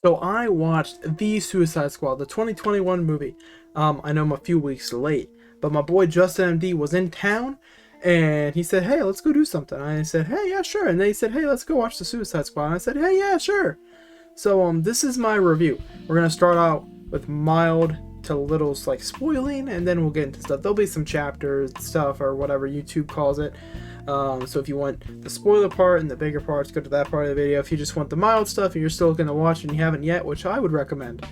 So I watched The Suicide Squad, the 2021 movie. I know I'm a few weeks late, but my boy Justin MD was in town, and he said, "Hey, let's go do something." I said, "Hey, yeah, sure." And they said, "Hey, let's go watch The Suicide Squad." And I said, "Hey, yeah, sure." So this is my review. We're gonna start out with mild to little like spoiling, and then we'll get into stuff. There'll be some chapters stuff or whatever YouTube calls it. So if you want the spoiler part and the bigger parts, go to that part of the video. If you just want the mild stuff and you're still looking to watch and you haven't yet, which I would recommend,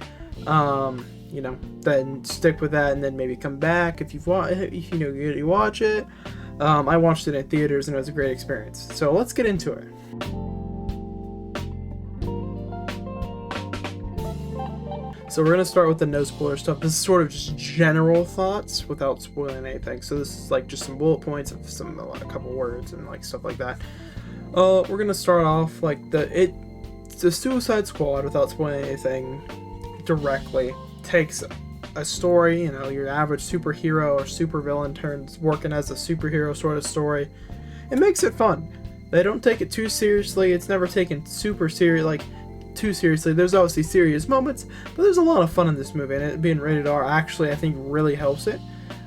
then stick with that and then maybe come back if you watch it. I watched it in theaters and it was a great experience. So let's get into it. So we're going to start with the no spoiler stuff. This is sort of just general thoughts without spoiling anything. So this is like just some bullet points of a couple words and like stuff like that. We're going to start off like the Suicide Squad, without spoiling anything directly, takes a story, your average superhero or supervillain turns working as a superhero sort of story. It makes it fun. They don't take it too seriously. It's never taken super serious, too seriously. There's obviously serious moments, but there's a lot of fun in this movie, and it being rated R actually I think really helps it.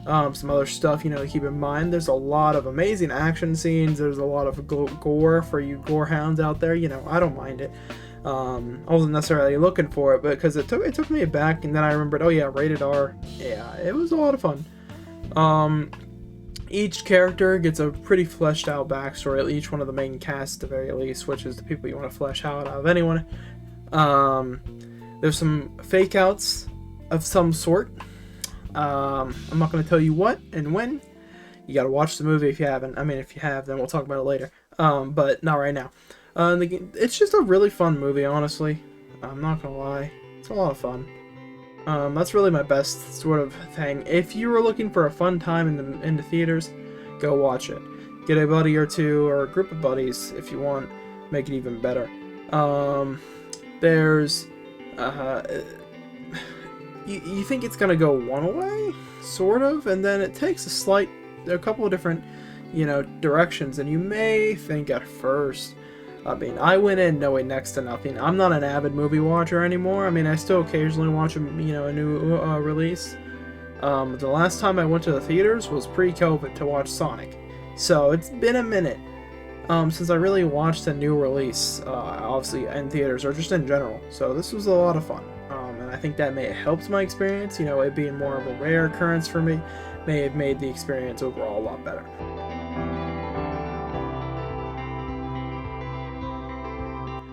Some other stuff to keep in mind: there's a lot of amazing action scenes, there's a lot of gore for you gore hounds out there. I don't mind it. I wasn't necessarily looking for it, but because it took me aback, and then I remembered, oh yeah, rated R. Yeah, it was a lot of fun. Each character gets a pretty fleshed out backstory, at each one of the main cast at the very least, which is the people you want to flesh out of anyone. There's some fake outs of some sort. I'm not going to tell you what and when. You got to watch the movie if you haven't. I mean, if you have, then we'll talk about it later. But not right now. It's just a really fun movie, honestly. I'm not going to lie. It's a lot of fun. That's really my best sort of thing. If you were looking for a fun time in the theaters, go watch it. Get a buddy or two, or a group of buddies if you want. Make it even better. There's you think it's gonna go one way, sort of, and then it takes a couple of different directions, and you may think at first, I went in knowing next to nothing. I'm not an avid movie watcher anymore. I still occasionally watch a new release. The last time I went to the theaters was pre-COVID to watch Sonic, so it's been a minute since I really watched a new release, obviously in theaters or just in general. So this was a lot of fun, and I think that may have helped my experience. It being more of a rare occurrence for me may have made the experience overall a lot better.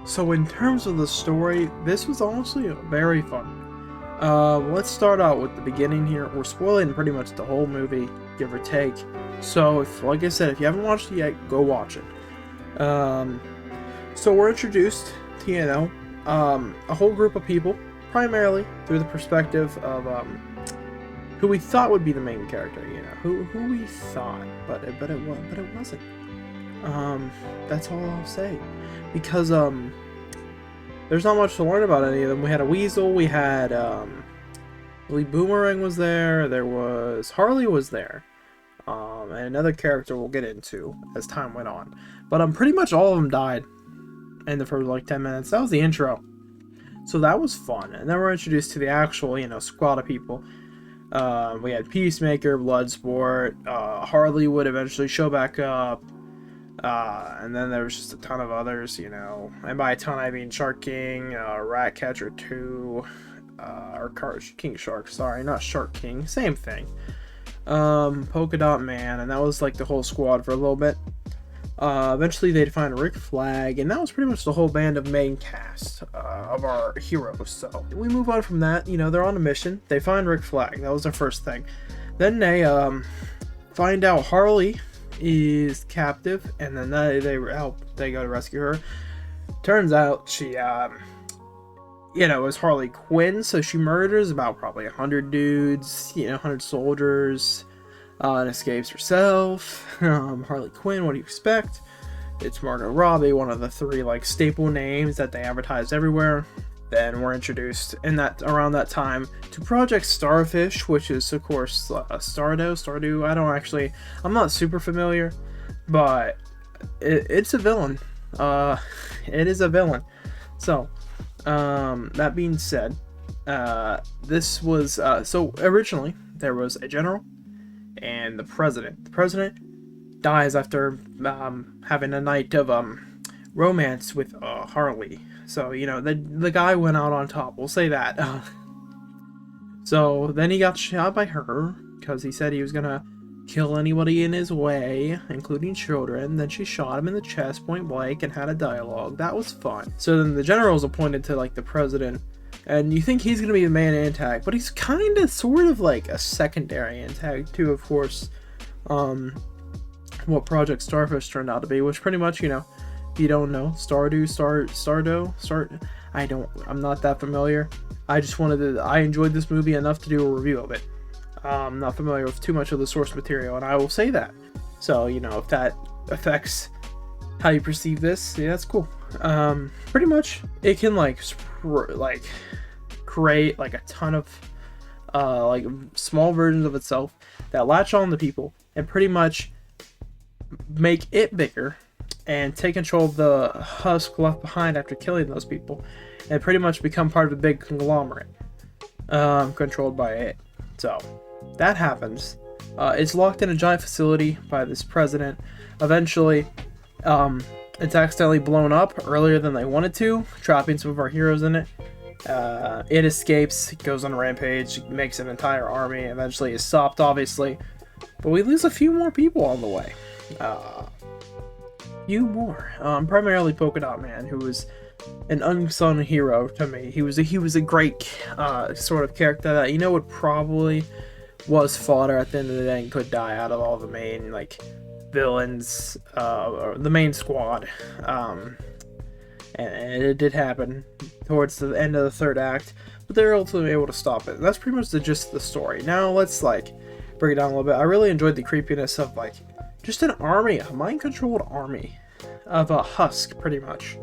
So in terms of the story, this was honestly very fun. Let's start out with the beginning here. We're spoiling pretty much the whole movie, give or take. So, like I said, if you haven't watched it yet, go watch it. So we're introduced to, a whole group of people, primarily through the perspective of who we thought would be the main character. Who we thought, but it wasn't. That's all I'll say, because there's not much to learn about any of them. We had a Weasel, we had Lee Boomerang was there, there was Harley was there, and another character we'll get into as time went on. But pretty much all of them died in the first 10 minutes. That was the intro, so that was fun. And then we're introduced to the actual squad of people. We had Peacemaker, Bloodsport, Harley would eventually show back up. And then there was just a ton of others, and by a ton I mean Shark King, Ratcatcher 2, or King Shark, sorry, not Shark King, same thing. Polka Dot Man, and that was the whole squad for a little bit. Eventually they'd find Rick Flag, and that was pretty much the whole band of main cast of our heroes. So we move on from that. They're on a mission. They find Rick Flag. That was their first thing. Then they find out Harley is captive, and then they go to rescue her. Turns out she is Harley Quinn, so she murders about probably 100 dudes, 100 soldiers, and escapes herself. Harley Quinn, what do you expect? It's Margot Robbie, one of the three staple names that they advertise everywhere. Then we're introduced around that time to Project Starfish, which is of course Stardew. I'm not super familiar, but it's a villain. It is a villain. So That being said, this was so originally there was a general and the president. The president dies after having a night of romance with Harley. So you know the guy went out on top. We'll say that. So then he got shot by her because he said he was gonna kill anybody in his way, including children. Then she shot him in the chest point blank and had a dialogue. That was fun. So then the general is appointed to like the president, and you think he's gonna be the main antag, but he's kind of sort of like a secondary antag too, of course. What Project Starfish turned out to be, which pretty much, you know, if you don't know, I'm not that familiar. I enjoyed this movie enough to do a review of it. I'm not familiar with too much of the source material, and I will say that. So, you know, if that affects how you perceive this, yeah, that's cool. Pretty much, it can create like a ton of like small versions of itself that latch on to people and pretty much make it bigger and take control of the husk left behind after killing those people, and pretty much become part of a big conglomerate controlled by it. So that happens. It's locked in a giant facility by this president. Eventually, it's accidentally blown up earlier than they wanted to, trapping some of our heroes in it. It escapes, goes on a rampage, makes an entire army, eventually is stopped, obviously. But we lose a few more people on the way. Primarily Polka Dot Man, who was an unsung hero to me. He was a great sort of character that, you know, would probably was fodder at the end of the day and could die out of all the main like villains, or the main squad. And it did happen towards the end of the third act, but they were ultimately able to stop it. And that's pretty much the gist of the story. Now let's like break it down a little bit. I really enjoyed the creepiness of like just an army, a mind-controlled army of a husk, pretty much,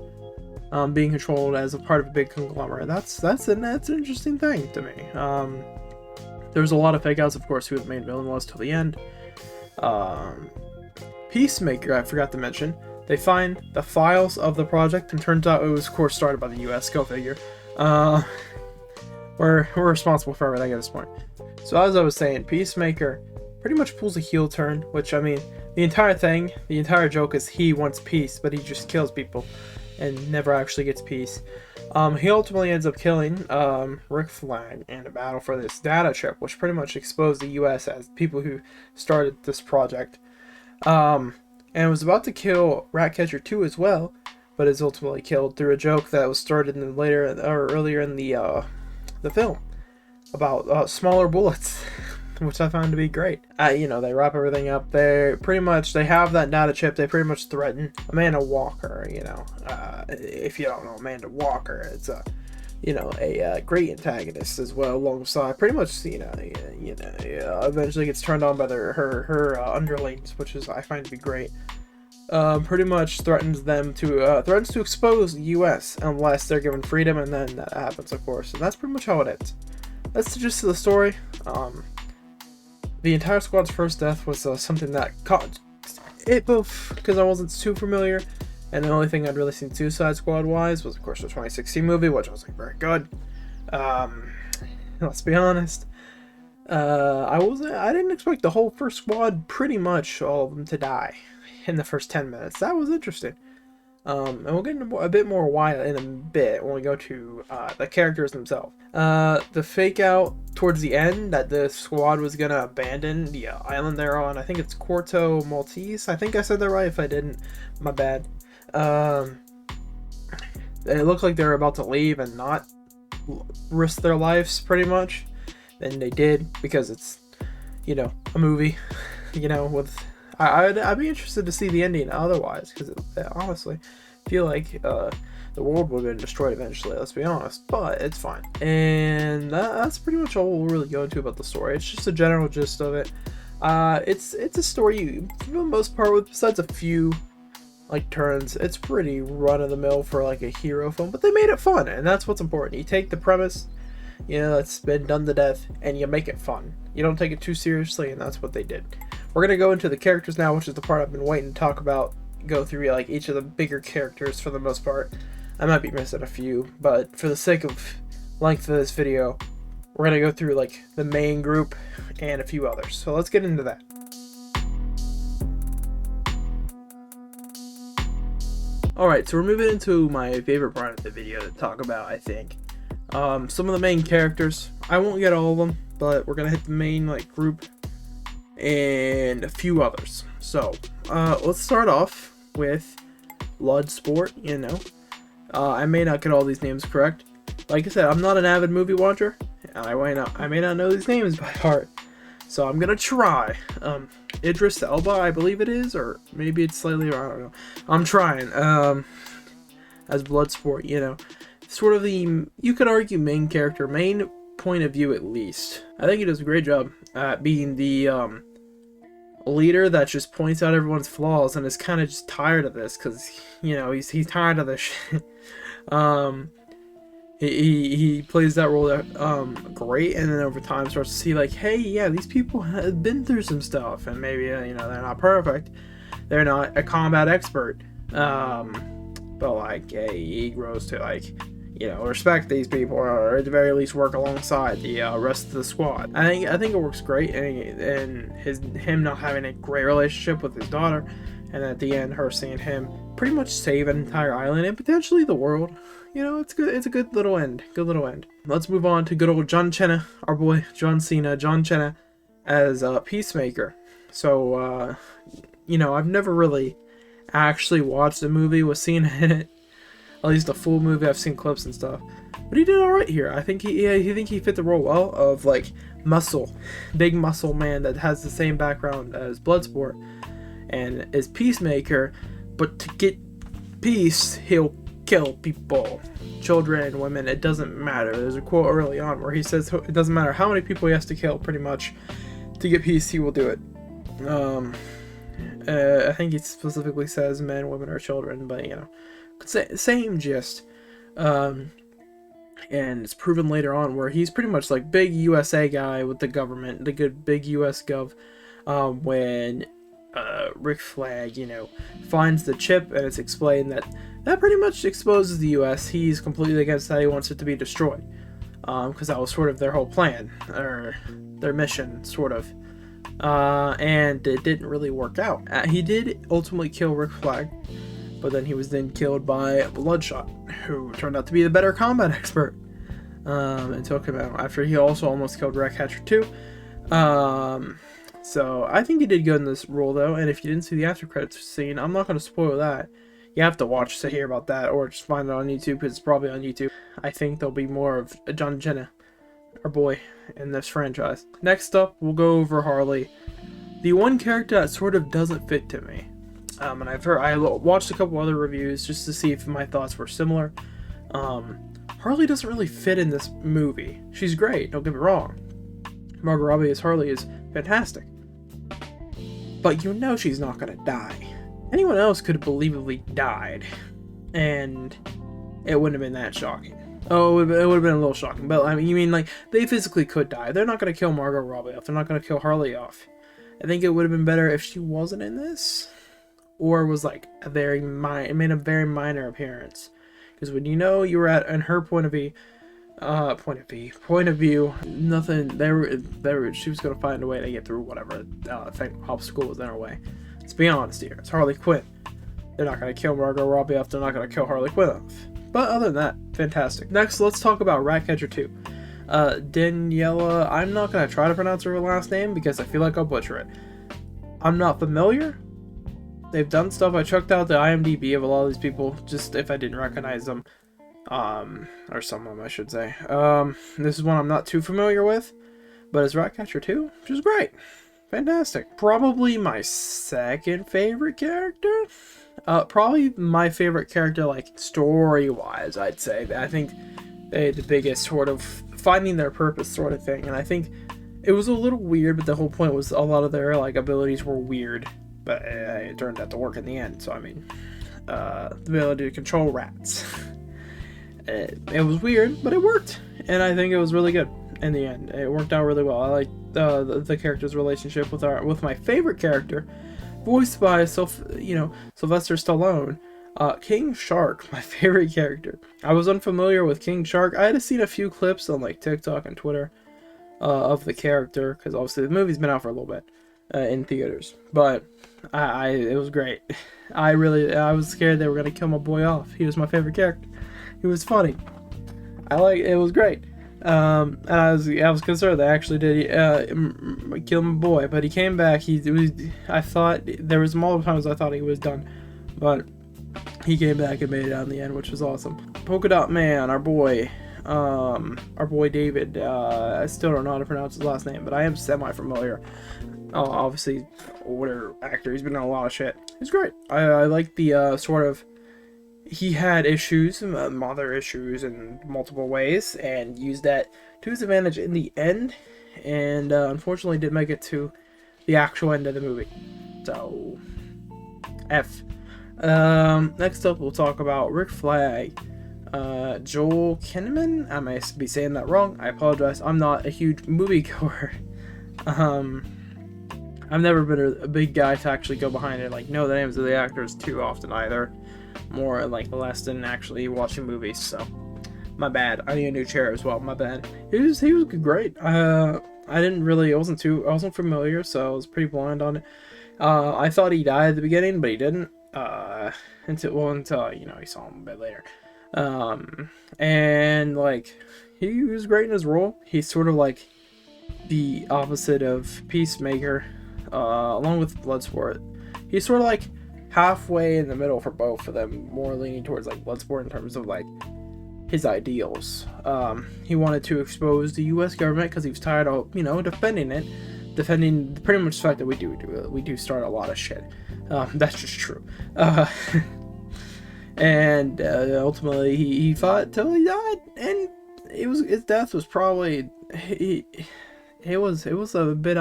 being controlled as a part of a big conglomerate. That's an interesting thing to me. There's a lot of fake outs, of course, who the main villain was till the end. Peacemaker, I forgot to mention. They find the files of the project, and turns out it was, of course, started by the U.S. Go figure. We're responsible for everything at this point. So as I was saying, Peacemaker pretty much pulls a heel turn, which, I mean, the entire joke is he wants peace, but he just kills people and never actually gets peace. He ultimately ends up killing Rick Flag in a battle for this data chip, which pretty much exposed the U.S. as people who started this project. And was about to kill Ratcatcher 2 as well, but is ultimately killed through a joke that was started earlier in the film about smaller bullets, which I found to be great. You know, they wrap everything up. They have that data chip. They pretty much threaten Amanda Walker. You know, if you don't know Amanda Walker, it's a great antagonist as well, alongside pretty much eventually gets turned on by her underlings, which is I find to be great. Pretty much threatens to expose the U.S. unless they're given freedom, and then that happens, of course, and that's pretty much how it ends. That's the gist of the story. The entire squad's first death was something that caught it both because I wasn't too familiar. And the only thing I'd really seen Suicide Squad wise was, of course, the 2016 movie, which was like very good. Let's be honest. I didn't expect the whole first squad, pretty much all of them, to die in the first 10 minutes. That was interesting. And we'll get into a bit more why in a bit when we go to the characters themselves. The fake out towards the end that the squad was gonna abandon the island they're on. I think it's Corto Maltese. I think I said that right. If I didn't, my bad. It looked like they were about to leave and not risk their lives, pretty much. And they did, because it's, a movie, I'd be interested to see the ending otherwise, because honestly, I feel like the world would have been destroyed eventually, let's be honest, but it's fine. And that's pretty much all we'll really go into about the story. It's just a general gist of it. It's a story, for the most part, besides a few turns, it's pretty run-of-the-mill for a hero film, but they made it fun, and that's what's important. You take the premise, that's been done to death, and you make it fun. You don't take it too seriously, and that's what they did. We're gonna go into the characters now, which is the part I've been waiting to talk about, go through each of the bigger characters for the most part. I might be missing a few, but for the sake of length of this video, we're gonna go through like the main group and a few others. So let's get into that. Alright, so we're moving into my favorite part of the video to talk about, I think. Some of the main characters. I won't get all of them, but we're gonna hit the main like group and a few others. So, let's start off with Bloodsport, you know. I may not get all these names correct. Like I said, I'm not an avid movie watcher, and I may not know these names by heart. So I'm gonna try. Idris Elba, I believe it is, or maybe it's slightly, I don't know. I'm trying. As Bloodsport, you know, sort of the, you could argue, main character, main point of view at least. I think he does a great job at being the leader that just points out everyone's flaws and is kind of just tired of this, because, you know, he's tired of this shit. He plays that role great, and then over time starts to see like, hey, yeah, these people have been through some stuff, and maybe you know, they're not perfect, they're not a combat expert, but like, hey, he grows to like, you know, respect these people, or at the very least work alongside the rest of the squad. I think it works great, and him not having a great relationship with his daughter, and at the end her seeing him pretty much save an entire island and potentially the world. You know, it's good. It's a good little end. Good little end. Let's move on to good old John Cena, our boy John Cena, John Cena, as Peacemaker. So, you know, I've never really actually watched a movie with Cena in it. At least a full movie. I've seen clips and stuff, but he did all right here. I think he fit the role well of like big muscle man that has the same background as Bloodsport and is Peacemaker, but to get peace, he'll kill people, children, women, it doesn't matter. There's a quote early on where he says it doesn't matter how many people he has to kill, pretty much, to get peace, he will do it. I think he specifically says men, women, or children, but you know, same gist. And it's proven later on where he's pretty much like big USA guy with the government, the good big US gov, when Rick Flag, you know, finds the chip, and it's explained that pretty much exposes the US. He's completely against that. He wants it to be destroyed, because that was sort of their whole plan, or their mission, sort of, and it didn't really work out. He did ultimately kill Rick Flag, but then he was then killed by Bloodshot, who turned out to be the better combat expert, and took him out after he also almost killed Ratcatcher too. So I think he did good in this role though, and if you didn't see the after credits scene, I'm not going to spoil that. You have to watch to hear about that, or just find it on YouTube, because it's probably on YouTube. I think there'll be more of John Cena, our boy, in this franchise. Next up, we'll go over Harley, the one character that sort of doesn't fit to me. And I watched a couple other reviews just to see if my thoughts were similar. Harley doesn't really fit in this movie. She's great, don't get me wrong. Margot Robbie as Harley is fantastic, but you know she's not gonna die. Anyone else could have believably died, and it wouldn't have been that shocking. Oh, it would have been a little shocking, but I mean, you mean like they physically could die. They're not gonna kill Margot Robbie off. They're not gonna kill Harley off. I think it would have been better if she wasn't in this, or was like it made a very minor appearance. Because when you know you were in her point of view, nothing. She was gonna find a way to get through whatever obstacle was in her way. Let's be honest here. It's Harley Quinn. They're not gonna kill Margot Robbie off. They're not gonna kill Harley Quinn off. But other than that, fantastic. Next, let's talk about Ratcatcher 2. Daniela. I'm not gonna try to pronounce her last name because I feel like I'll butcher it. I'm not familiar. They've done stuff. I checked out the IMDb of a lot of these people, just if I didn't recognize them. Or some of them, I should say. This is one I'm not too familiar with, but it's Ratcatcher 2, which is great. Fantastic. Probably my second favorite character. Probably my favorite character, like, story-wise, I'd say. I think the biggest sort of finding their purpose sort of thing, and I think it was a little weird, but the whole point was a lot of their, like, abilities were weird, but it turned out to work in the end. So, I mean, the ability to control rats. It was weird, but it worked, and I think it was really good in the end. It worked out really well. I like the character's relationship with my favorite character, voiced by Sylvester Stallone, King Shark, my favorite character. I was unfamiliar with King Shark. I had seen a few clips on like TikTok and Twitter of the character, because obviously the movie's been out for a little bit in theaters. But it was great. I was scared they were gonna kill my boy off. He was my favorite character. He was funny. It was great. And I was concerned they actually did kill my boy, but he came back. I thought there was multiple times I thought he was done, but he came back and made it out in the end, which was awesome. Polka Dot Man, our boy David. I still don't know how to pronounce his last name, but I am semi-familiar. Obviously, older actor. He's been in a lot of shit. He's great. I like the sort of. He had issues, mother issues in multiple ways, and used that to his advantage in the end, and unfortunately didn't make it to the actual end of the movie. So, F. Next up, we'll talk about Rick Flag. Joel Kinnaman? I may be saying that wrong. I apologize. I'm not a huge moviegoer. I've never been a big guy to actually go behind it, like, know the names of the actors too often either. More like less than actually watching movies, so my bad. I need a new chair as well, my bad. He was great. I wasn't familiar, so I was pretty blind on it. I thought he died at the beginning, but he didn't. Until you saw him a bit later. And like he was great in his role. He's sort of like the opposite of Peacemaker, along with Bloodsport. He's sort of like halfway in the middle for both of them, more leaning towards like Bloodsport in terms of like his ideals. He wanted to expose the U.S. government because he was tired of defending pretty much the fact that we do start a lot of shit. That's just true. And ultimately he fought till he died, and his death was probably it was a bit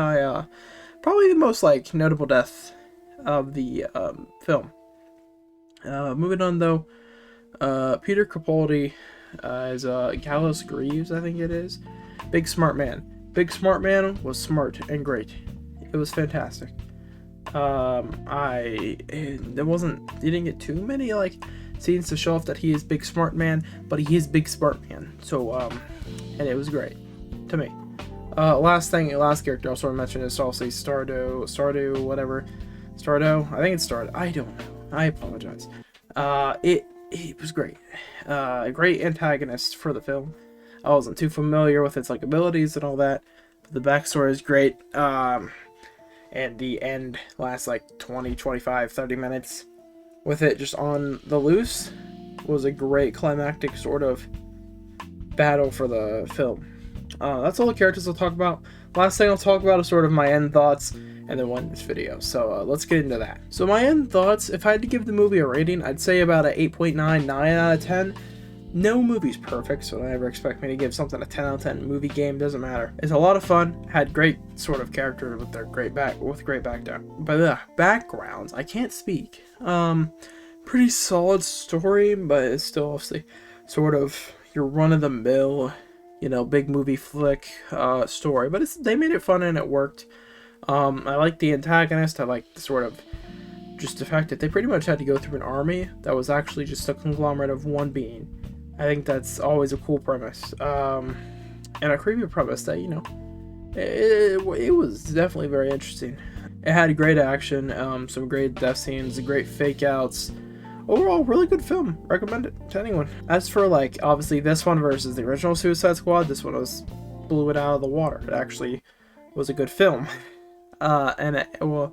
probably the most like notable death of the film. Moving on though, Peter Capaldi as Gallus Greaves, I think it is. Big Smart Man. Big Smart Man was smart and great. It was fantastic. He didn't get too many like scenes to show off that he is Big Smart Man, but he is Big Smart Man. So and it was great to me. Last character I'll sort of mention is obviously Stardo, I think it's Stardo. I don't know. I apologize. It was great. A great antagonist for the film. I wasn't too familiar with its like abilities and all that, but the backstory is great. And the end lasts like 20, 25, 30 minutes with it just on the loose was a great climactic sort of battle for the film. That's all the characters I'll talk about. Last thing I'll talk about is sort of my end thoughts and then one this video. So let's get into that. So my end thoughts, if I had to give the movie a rating, I'd say about a 8.99 out of 10. No movie's perfect, so don't ever expect me to give something a 10 out of 10. Movie game, doesn't matter. It's a lot of fun, had great sort of characters with their great backgrounds. I can't speak. Pretty solid story, but it's still obviously sort of your run-of-the-mill, big movie flick story. But they made it fun and it worked. I like the antagonist. I like the sort of just the fact that they pretty much had to go through an army that was actually just a conglomerate of one being. I think that's always a cool premise, and a creepy premise that, it was definitely very interesting. It had great action, some great death scenes, great fake outs. Overall, really good film. Recommend it to anyone. As for, obviously this one versus the original Suicide Squad, this one blew it out of the water. It actually was a good film. The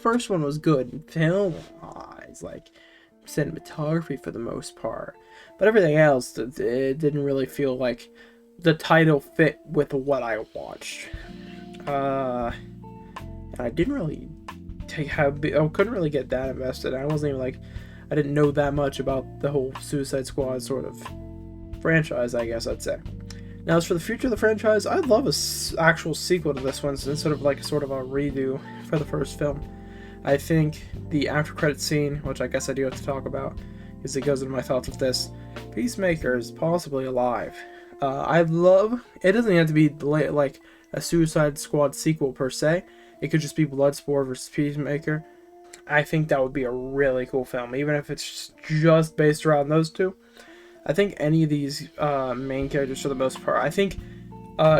first one was good film-wise, cinematography for the most part, but everything else, it didn't really feel like the title fit with what I watched. I didn't really I couldn't really get that invested. I wasn't even I didn't know that much about the whole Suicide Squad sort of franchise, I guess I'd say. Now, as for the future of the franchise, I'd love a actual sequel to this one instead of sort of a redo for the first film. I think the after credit scene, which I guess I do have to talk about, because it goes into my thoughts of this. Peacemaker is possibly alive. I'd love. It doesn't have to be like a Suicide Squad sequel per se. It could just be Bloodsport versus Peacemaker. I think that would be a really cool film, even if it's just based around those two. I think any of these main characters, for the most part, I think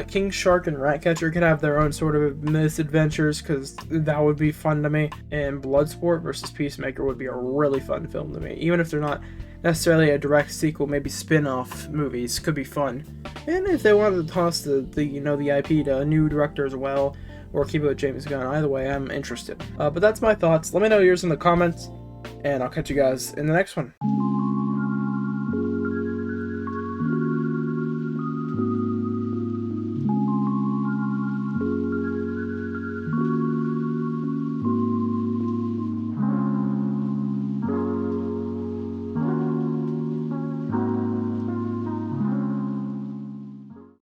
King Shark and Ratcatcher could have their own sort of misadventures, because that would be fun to me. And Bloodsport versus Peacemaker would be a really fun film to me, even if they're not necessarily a direct sequel. Maybe spin-off movies could be fun. And if they wanted to toss the IP to a new director as well, or keep it with James Gunn, either way, I'm interested. But that's my thoughts. Let me know yours in the comments, and I'll catch you guys in the next one.